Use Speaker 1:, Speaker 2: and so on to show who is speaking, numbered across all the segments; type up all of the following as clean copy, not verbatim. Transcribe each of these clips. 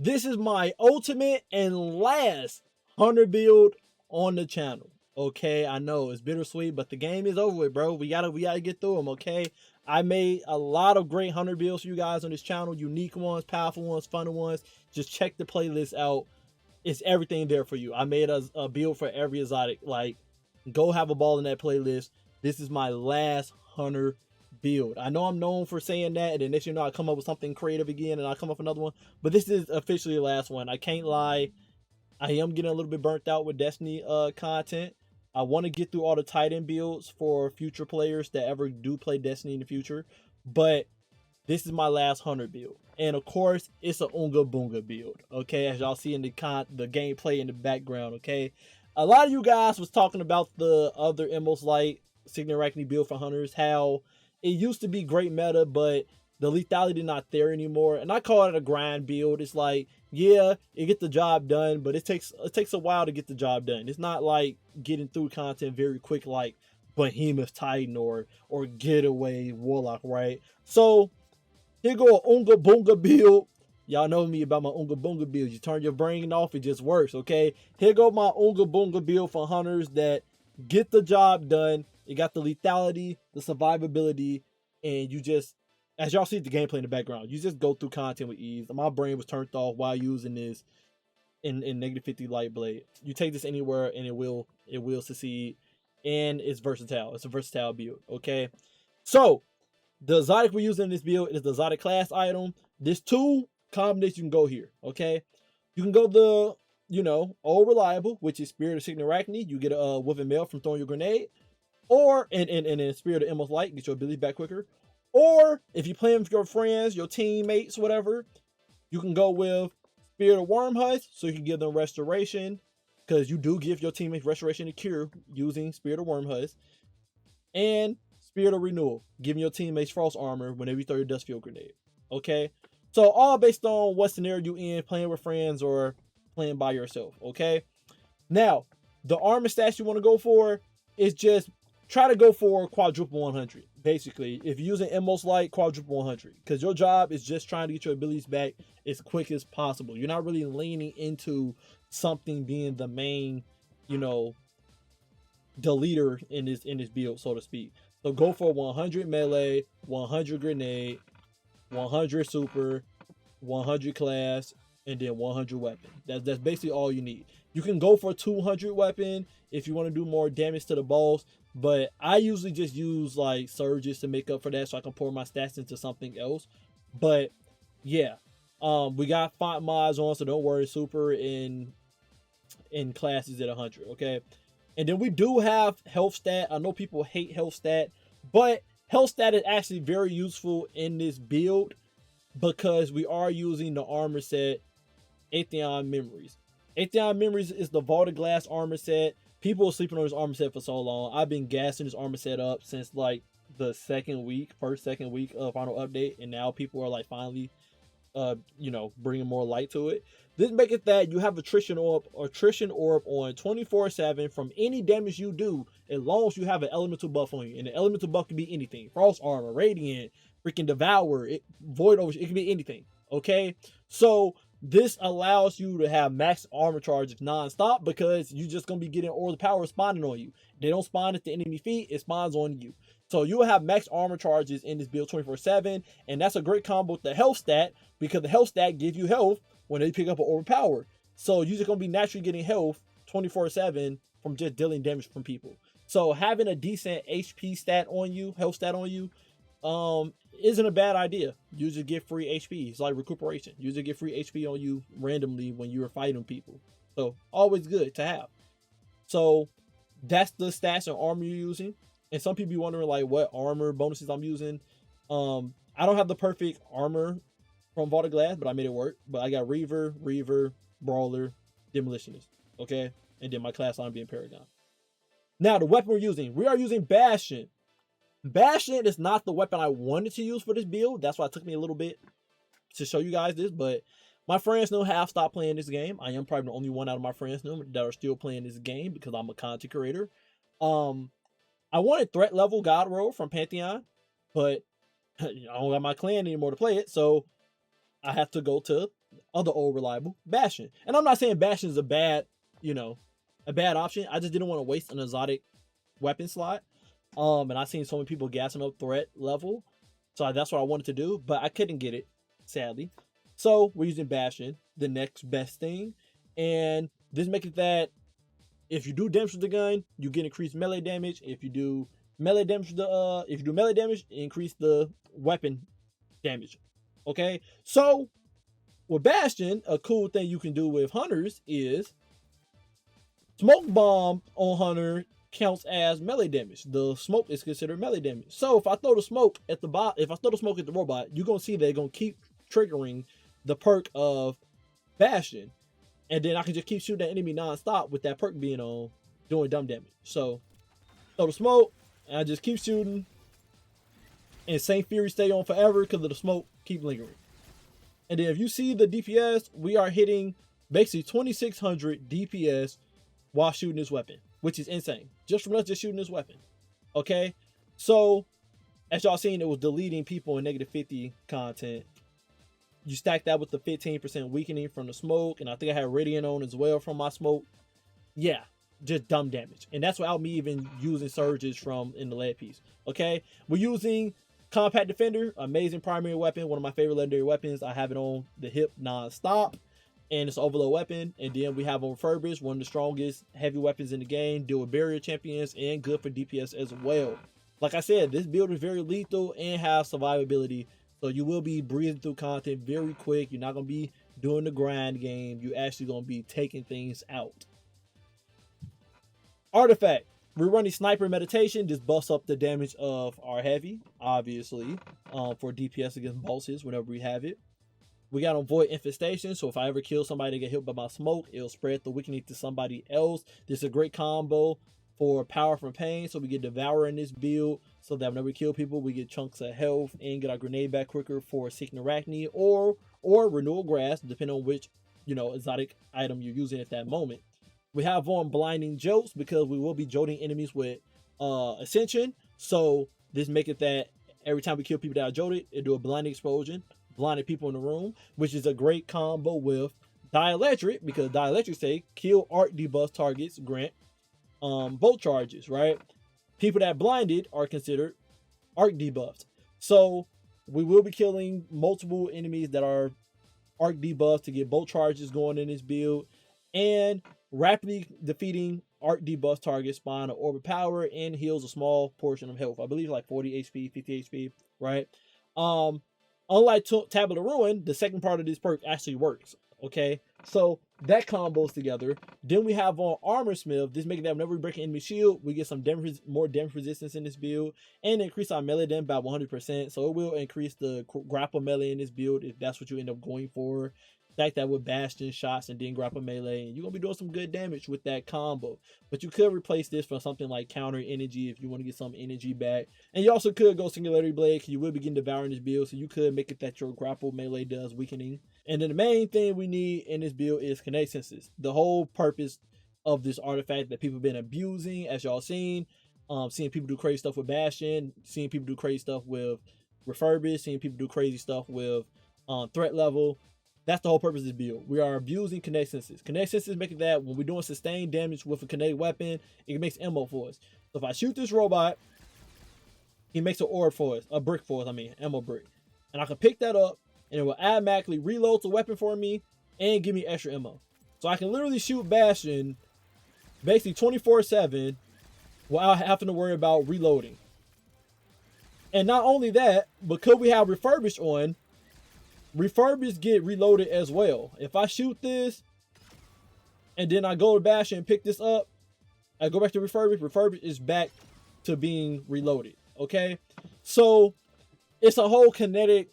Speaker 1: This is my ultimate and last hunter build on the channel. Okay, I know it's bittersweet, but the game is over with, bro. We gotta get through them. Okay, I made a lot of great hunter builds for you guys on this channel, unique ones, powerful ones, fun ones. Just check the playlist out. It's everything there for you. I made a build for every exotic. Like, go have a ball in that playlist. This is my last hunter build. I know I'm known for saying that, and then next you know I come up with something creative again, and I come up with another one. But this is officially the last one. I can't lie. I am getting a little bit burnt out with Destiny content. I want to get through all the Titan builds for future players that ever do play Destiny in the future. But this is my last hunter build. And of course, it's a Unga Boonga build. Okay, as y'all see in the gameplay in the background, okay? A lot of you guys was talking about the other Emos Light Signoracne build for hunters, how it used to be great meta, but the lethality not there anymore. And I call it a grind build. It's like, yeah, it gets the job done, but it takes a while to get the job done. It's not like getting through content very quick like Behemoth Titan or Getaway Warlock, right? So here go a Unga Boonga build. Y'all know me about my Unga Boonga build. You turn your brain off, it just works, okay? Here go my Unga Boonga build for hunters that get the job done. It got the lethality, the survivability, and you just, as y'all see the gameplay in the background, you just go through content with ease. My brain was turned off while using this in -50 light blade. You take this anywhere and it will succeed, and it's versatile. It's a versatile build, okay? So the exotic we're using in this build is the exotic class item. There's two combinations you can go here, okay? You can go the, you know, old reliable, which is Spirit of Signoracne. You get a Woven Mail from throwing your grenade. Or, and Spirit of Emos Light, get your abilities back quicker. Or, if you're playing with your friends, your teammates, whatever, you can go with Spirit of Wormhusk, so you can give them restoration, because you do give your teammates restoration and cure using Spirit of Wormhusk. And Spirit of Renewal, giving your teammates frost armor whenever you throw your dust field grenade. Okay? So all based on what scenario you in, playing with friends or playing by yourself. Okay? Now, the armor stats you want to go for is just try to go for quadruple 100. Basically, if you're using Emos Light, quadruple 100. Because your job is just trying to get your abilities back as quick as possible. You're not really leaning into something being the main, you know, the leader in this build, so to speak. So go for 100 melee, 100 grenade, 100 super, 100 class, and then 100 weapon. That's basically all you need. You can go for 200 weapon if you want to do more damage to the boss, but I usually just use like surges to make up for that so I can pour my stats into something else. But yeah, we got font mods on, so don't worry, super in classes at 100, okay? And then we do have health stat. I know people hate health stat, but health stat is actually very useful in this build because we are using the armor set Atheon Memories. Atheon Memories is the Vaulted Glass armor set. People are sleeping on this armor set for so long. I've been gassing this armor set up since like the second week of final update, and now people are like finally you know, bringing more light to it. This make it that you have attrition orb on 24/7 from any damage you do, as long as you have an elemental buff on you. And the elemental buff can be anything: frost armor, radiant, freaking devour, void over. It can be anything. Okay, so this allows you to have max armor charges non-stop because you're just gonna be getting all the power spawning on you. They don't spawn at the enemy feet; it spawns on you. So you will have max armor charges in this build 24/7, and that's a great combo with the health stat because the health stat gives you health when they pick up an overpower. So you're just gonna be naturally getting health 24/7 from just dealing damage from people. So having a decent HP stat on you, health stat on you, isn't a bad idea. You just get free HP. It's like recuperation. You just get free HP on you randomly when you're fighting people. So always good to have. So that's the stats and armor you're using. And some people be wondering like what armor bonuses I'm using. I don't have the perfect armor from Vaulted Glass, but I made it work. But I got Reaver, Brawler, Demolitionist. Okay? And then my class line being Paragon. Now the weapon we're using. We are using Bastion. Bastion is not the weapon I wanted to use for this build. That's why it took me a little bit to show you guys this. But my friends know how I've stopped playing this game. I am probably the only one out of my friends know that are still playing this game because I'm a content creator. I wanted threat level God Roll from Pantheon, but I don't got my clan anymore to play it, so I have to go to other old reliable, Bastion. And I'm not saying Bastion is a bad, a bad option. I just didn't want to waste an exotic weapon slot. And I seen so many people gassing up threat level. So that's what I wanted to do, but I couldn't get it, sadly. So we're using Bastion, the next best thing. And this makes it that if you do damage with the gun, you get increased melee damage. If you do melee damage, increase the weapon damage. Okay, so with Bastion, a cool thing you can do with Hunters is smoke bomb on Hunter counts as melee damage. The smoke is considered melee damage. So if I throw the smoke at the robot, you're gonna see they're gonna keep triggering the perk of Bastion. And then I can just keep shooting that enemy non-stop with that perk being on, doing dumb damage. So, throw the smoke, and I just keep shooting. And Saint Fury stay on forever because of the smoke keep lingering. And then if you see the DPS, we are hitting basically 2600 DPS while shooting this weapon, which is insane. Just from us just shooting this weapon. Okay? So, as y'all seen, it was deleting people in -50 content. You stack that with the 15% weakening from the smoke, and I think I had Radiant on as well from my smoke. Yeah, just dumb damage. And that's without me even using surges from in the lead piece. Okay, we're using Compact Defender, amazing primary weapon, one of my favorite legendary weapons. I have it on the hip non-stop, and it's an overload weapon. And then we have on Refurbished, one of the strongest heavy weapons in the game, deal with barrier champions, and good for DPS as well. Like I said, this build is very lethal and has survivability. So you will be breezing through content very quick. You're not going to be doing the grind game. You're actually going to be taking things out. Artifact. We're running Sniper Meditation. This busts up the damage of our heavy, obviously, for DPS against bosses whenever we have it. We got on Void Infestation. So if I ever kill somebody that get hit by my smoke, it'll spread the weakening to somebody else. This is a great combo for Power from Pain. So we get Devourer in this build, so that whenever we kill people, we get chunks of health and get our grenade back quicker for Seeking Arachne or Renewal Grass, depending on which, exotic item you're using at that moment. We have on Blinding Jolts because we will be jolting enemies with Ascension. So this makes it that every time we kill people that are jolted, it do a blinding explosion, blinding people in the room, which is a great combo with Dielectric, because Dielectric say kill arc debuff targets, grant bolt charges, right? People that blinded are considered arc debuffed. So we will be killing multiple enemies that are arc debuffed to get bolt charges going in this build, and rapidly defeating arc debuff targets spawn an orb of power and heals a small portion of health. I believe like 40 HP, 50 HP, right? Unlike Tablet of Ruin, the second part of this perk actually works. Okay, so that combos together. Then we have on Armor Smith. This making that whenever we break an enemy shield, we get some more damage resistance in this build, and increase our melee damage by 100%. So it will increase the grapple melee in this build if that's what you end up going for. Stack that with Bastion shots and then grapple melee, and you're gonna be doing some good damage with that combo. But you could replace this for something like counter energy if you want to get some energy back. And you also could go Singularity Blade, because you will be getting devouring this build, so you could make it that your grapple melee does weakening. And then the main thing we need in this build is Kinetic Synthesis. The whole purpose of this artifact that people have been abusing, as y'all seen, seeing people do crazy stuff with Bastion, seeing people do crazy stuff with Refurbished, seeing people do crazy stuff with threat level. That's the whole purpose of this build. We are abusing Kinetic Synthesis. Kinetic Synthesis making that when we're doing sustained damage with a kinetic weapon, it makes ammo for us. So if I shoot this robot, he makes an orb for us, a brick for us, ammo brick. And I can pick that up, and it will automatically reload the weapon for me and give me extra ammo. So I can literally shoot Bastion basically 24/7 without having to worry about reloading. And not only that, because we have Refurbished on, Refurbished get reloaded as well. If I shoot this and then I go to Bastion and pick this up, I go back to Refurbished is back to being reloaded. Okay, so it's a whole kinetic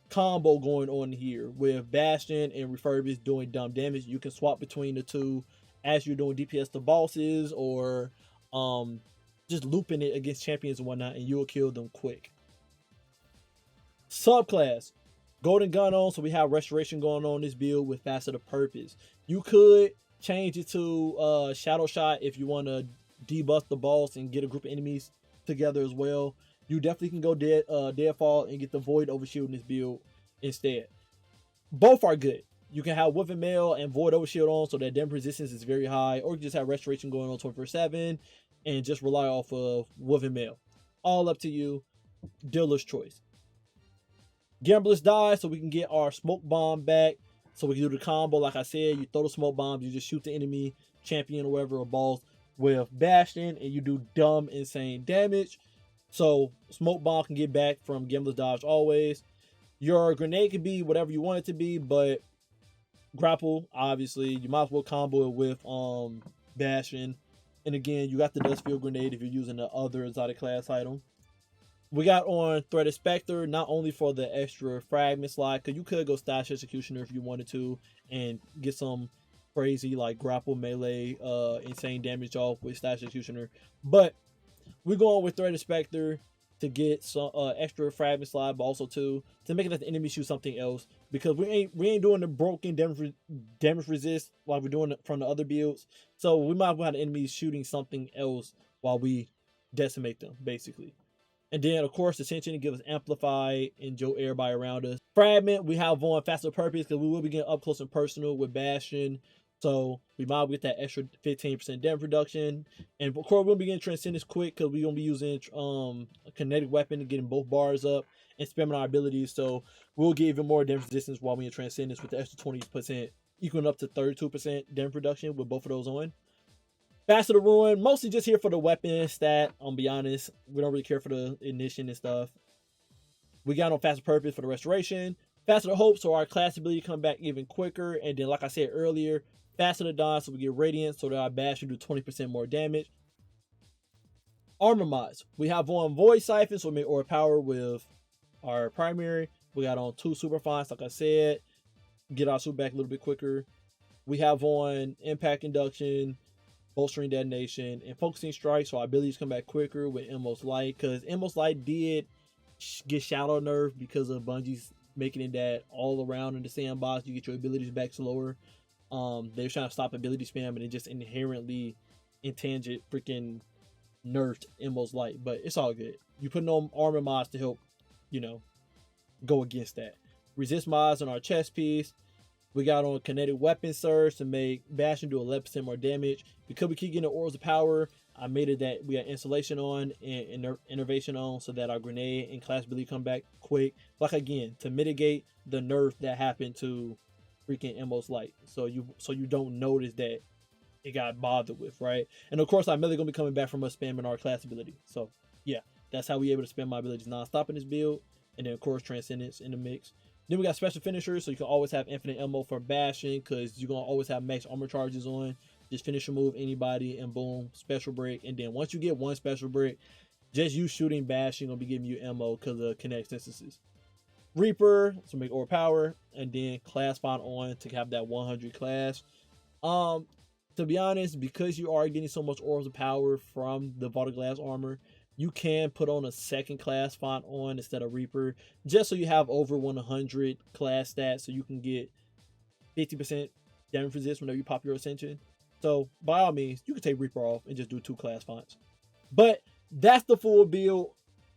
Speaker 1: combo going on here with Bastion and Refurbished doing dumb damage. You can swap between the two as you're doing DPS to bosses, or just looping it against champions and whatnot, and you'll kill them quick. Subclass. Golden Gun on, so we have restoration going on this build with Facet of Purpose. You could change it to Shadow Shot if you want to debuff the boss and get a group of enemies together as well. You definitely can go Deadfall and get the Void Overshield in this build instead. Both are good. You can have Weapon Mail and Void Overshield on, so that damage resistance is very high, or you can just have Restoration going on 24/7 and just rely off of Weapon Mail. All up to you, dealer's choice. Gambler's die, so we can get our smoke bomb back, so we can do the combo. Like I said, you throw the smoke bombs, you just shoot the enemy champion or whatever, or boss with Bastion, and you do dumb, insane damage. So smoke bomb can get back from Gambler's dodge always. Your grenade can be whatever you want it to be, but grapple, obviously, you might as well combo it with Bastion. And again, you got the Dust Field Grenade if you're using the other exotic class item. We got on Threaded Spectre, not only for the extra fragment slide, because you could go Stash Executioner if you wanted to and get some crazy like grapple melee insane damage off with Stash Executioner, but we're going with Threaded Spectre to get some extra fragment slide, but also to make it that the enemy shoot something else, because we ain't doing the broken damage resist like we're doing it from the other builds. So we might as well have the enemies shooting something else while we decimate them, basically. And then, of course, Ascension gives us Amplify and Joe everybody around us. Fragment, we have on Faster Purpose, because we will be getting up close and personal with Bastion. So we might get that extra 15% damage reduction. And of course, we're going to be getting Transcendence quick, because we're going to be using a kinetic weapon and getting both bars up and spamming our abilities. So we'll get even more damage resistance while we in Transcendence with the extra 20%, equaling up to 32% damage reduction with both of those on. Faster to Ruin, mostly just here for the weapon stat. I'll be honest, we don't really care for the ignition and stuff. We got on Faster Purpose for the restoration. Faster to Hope, so our class ability come back even quicker. And then, like I said earlier, Faster to Dawn, so we get Radiant, so that our bash should do 20% more damage. Armor mods, we have on Void Siphon, so we make Aura Power with our primary. We got on 2 Super Fines, like I said, get our suit back a little bit quicker. We have on Impact Induction, Bolstering Detonation, and Focusing Strike, so our abilities come back quicker with Inmost Light, because Inmost Light did get shadow nerfed because of Bungie's making it that all around in the sandbox you get your abilities back slower. They're trying to stop ability spam, and it just inherently intangent freaking nerfed Inmost Light, but it's all good. You put on armor mods to help, go against that. Resist mods on our chest piece. We got on Kinetic Weapon Surge to make Bastion do 11% more damage. Because we keep getting the Auras of Power, I made it that we got Installation on and Innervation on, so that our grenade and class ability come back quick. Like again, to mitigate the nerf that happened to freaking Inmost Light, so you don't notice that it got bothered with, right? And of course, our melee gonna be coming back from us spamming our class ability. So yeah, that's how we able to spam my abilities non-stop in this build. And then of course, Transcendence in the mix. Then we got special finishers, so you can always have infinite ammo for Bastion, because you're going to always have max armor charges on. Just finish a move, anybody, and boom, special break. And then once you get one special break, just you shooting Bastion going to be giving you ammo because of Kinetic Synthesis. Reaper, to make Aura Power, and then class font on to have that 100 class. To be honest, because you are getting so much Auras of Power from the Vault of Glass armor, you can put on a second class font on instead of Reaper, just so you have over 100 class stats, so you can get 50% damage resist whenever you pop your Ascension. So by all means, you can take Reaper off and just do 2 class fonts. But that's the full build.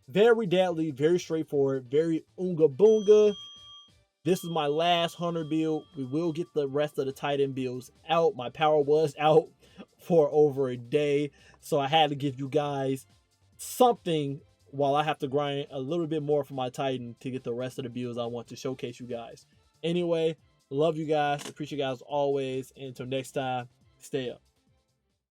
Speaker 1: Very deadly, very straightforward, very unga boonga. This is my last Hunter build. We will get the rest of the Titan builds out. My power was out for over a day, so I had to give you guys something while I have to grind a little bit more for my Titan to get the rest of the builds I want to showcase you guys. Anyway, love you guys. Appreciate you guys always. And until next time, stay up.